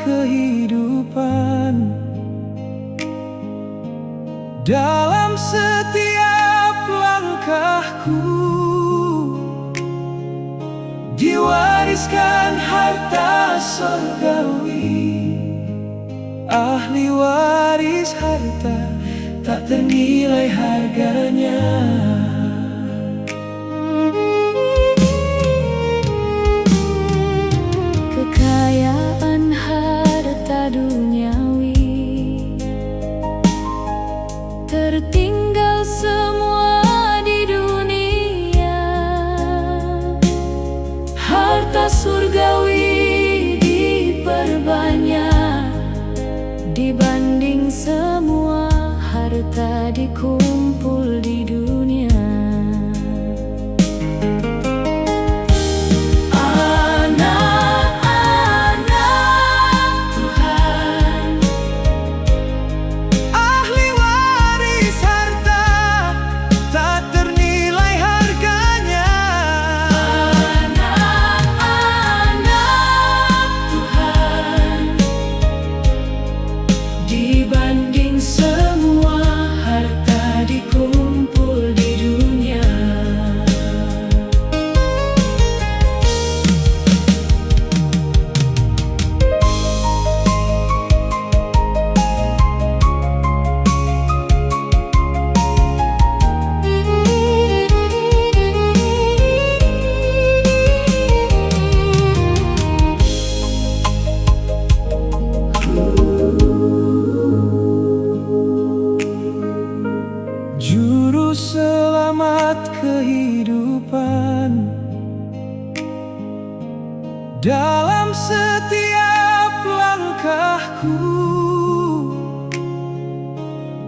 kehidupan. Dalam setiap langkahku diwariskan harta surgawi. Ahli waris harta tak ternilai harganya. Kekayaan harta duniawi, tertinggal semua di dunia. Harta surgawi diperbanyak dibanding semua harta dikumpul di dunia. Dibanding semua harta dikumpul di dunia. Juru selamat kehidupan. Dalam setiap langkahku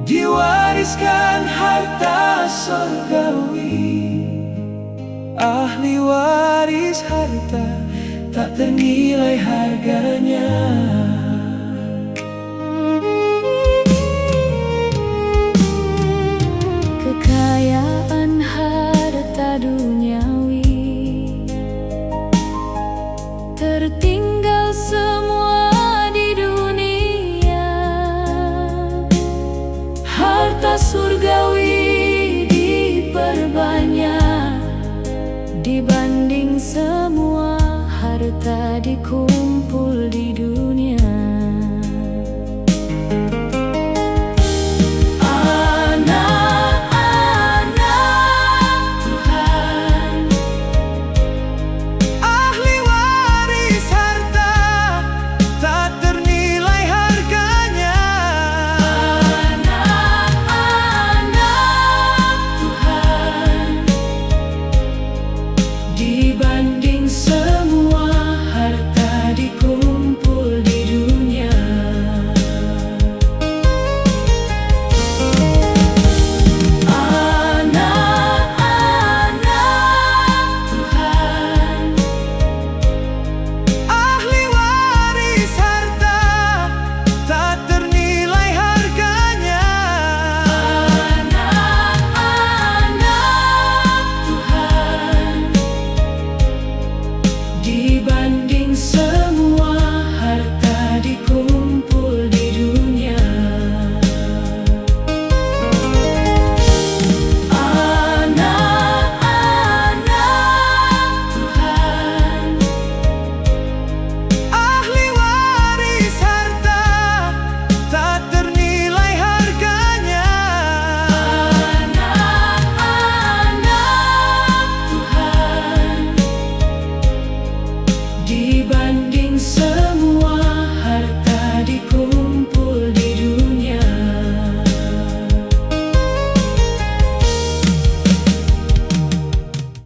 diwariskan harta surgawi. Ahli waris harta tak ternilai harganya.